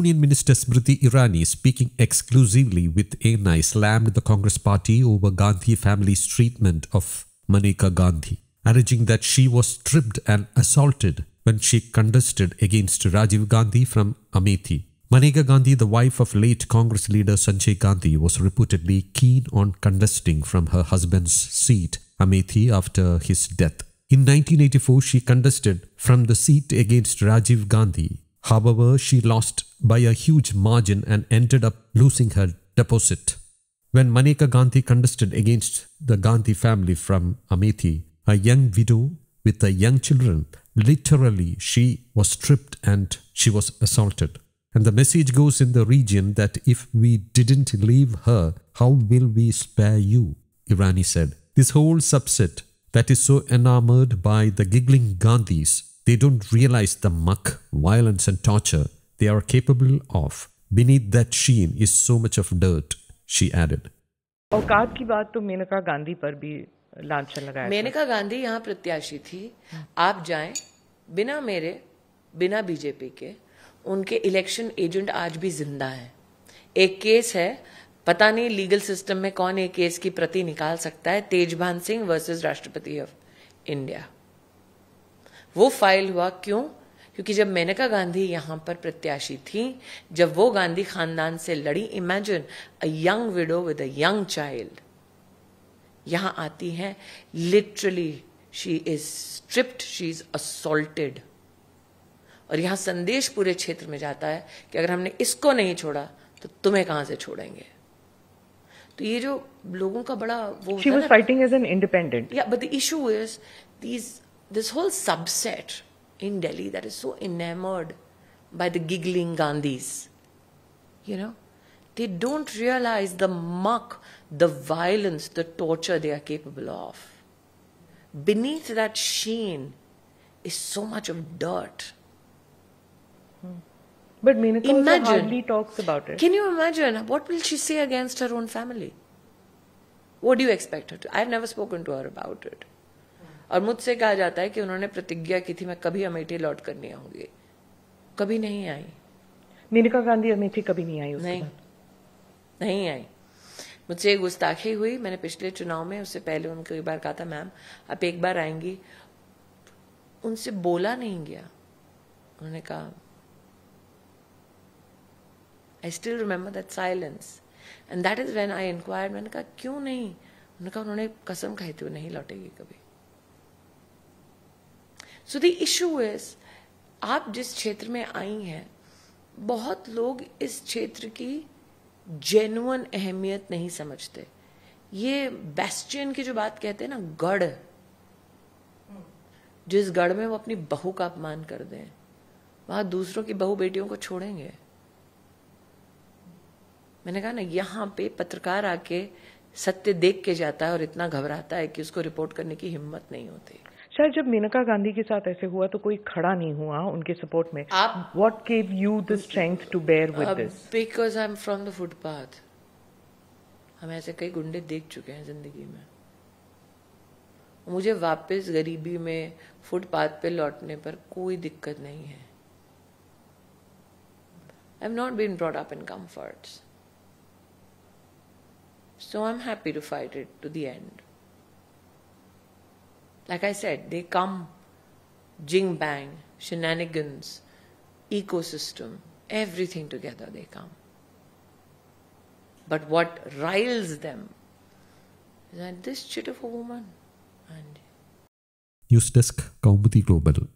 Union Minister Smriti Irani, speaking exclusively with ANI, slammed the Congress party over Gandhi family's treatment of Maneka Gandhi, alleging that she was stripped and assaulted when she contested against Rajiv Gandhi from Amethi. Maneka Gandhi, the wife of late Congress leader Sanjay Gandhi, was reportedly keen on contesting from her husband's seat, Amethi, after his death. In 1984, she contested from the seat against Rajiv Gandhi. However, she lost by a huge margin and ended up losing her deposit. When Maneka Gandhi contested against the Gandhi family from Amethi, a young widow with the young children, literally she was stripped and she was assaulted. And the message goes in the region that if we didn't leave her, how will we spare you? Irani said. This whole subset that is so enamored by the giggling Gandhis, they don't realize the muck, violence and torture they are capable of. Beneath that sheen is so much of dirt, she added. औकात की बात तो मेनका गांधी पर भी लांछन लगाया। मेनका गांधी यहाँ प्रत्याशी थी। आप जाएं, बिना मेरे, बिना बीजेपी के, उनके इलेक्शन एजेंट आज भी जिंदा है। एक केस है, पता नहीं लीगल सिस्टम में कौन एक केस की प्रति निकाल सकता है, तेजभान सिंह वर्सेस राष्ट्रपति ऑफ इंडिया। वो फाइल हुआ क्यों? क्योंकि जब मेनका गांधी यहां पर प्रत्याशी थी, जब वो गांधी खानदान से लड़ी, imagine a young widow with a young child यहां आती है, literally she is stripped, she is assaulted, और यहां संदेश पूरे क्षेत्र में जाता है कि अगर हमने इसको नहीं छोड़ा तो तुम्हें कहां से छोड़ेंगे। तो ये जो लोगों का बड़ा वो She was fighting as an independent. Yeah, but the issue is this whole subset in Delhi that is so enamored by the giggling Gandhis, you know, they don't realize the muck, the violence, the torture they are capable of. Beneath that sheen is so much of dirt. But Menaka also hardly talks about it. Can you imagine? What will she say against her own family? What do you expect her to? I've never spoken to her about it. और मुझसे कहा जाता है कि उन्होंने प्रतिज्ञा की थी मैं कभी अमेठी लौट कर नहीं आऊंगी। कभी नहीं आई। मेनका गांधी अमेठी कभी नहीं आई। नहीं आई। मुझसे गुस्ताखी हुई। मैंने पिछले चुनाव में, उससे पहले उनको एक बार कहा था, मैम आप एक बार आएंगी। उनसे बोला नहीं गया। उन्होंने कहा, I still remember that silence, and that is when I inquired. मैंने कहा क्यों नहीं? उन्होंने कहा उन्होंने कसम खाई थी वो नहीं लौटेगी कभी। So the issue is, आप जिस क्षेत्र में आई हैं, बहुत लोग इस क्षेत्र की जेन्युइन अहमियत नहीं समझते। ये बेस्टियन की जो बात कहते हैं ना, गढ़, जिस गढ़ में वो अपनी बहू का अपमान कर दें, वहां दूसरों की बहू बेटियों को छोड़ेंगे। मैंने कहा ना, यहां पे पत्रकार आके सत्य देख के जाता है और इतना घबराता है कि उसको रिपोर्ट करने की हिम्मत नहीं होती। शायद जब मेनका गांधी के साथ ऐसे हुआ तो कोई खड़ा नहीं हुआ उनके सपोर्ट में। What gave you the strength to bear with this? Because I'm from the footpath. हम ऐसे कई गुंडे देख चुके हैं जिंदगी में। मुझे वापस गरीबी में फुटपाथ पे लौटने पर कोई दिक्कत नहीं है। I've not been brought up in comforts. So I'm happy to fight it to the end. Like I said, they come, jing bang, shenanigans, ecosystem, everything together they come. But what riles them is that this chit of a woman. And News Desk, Kaumudy Global.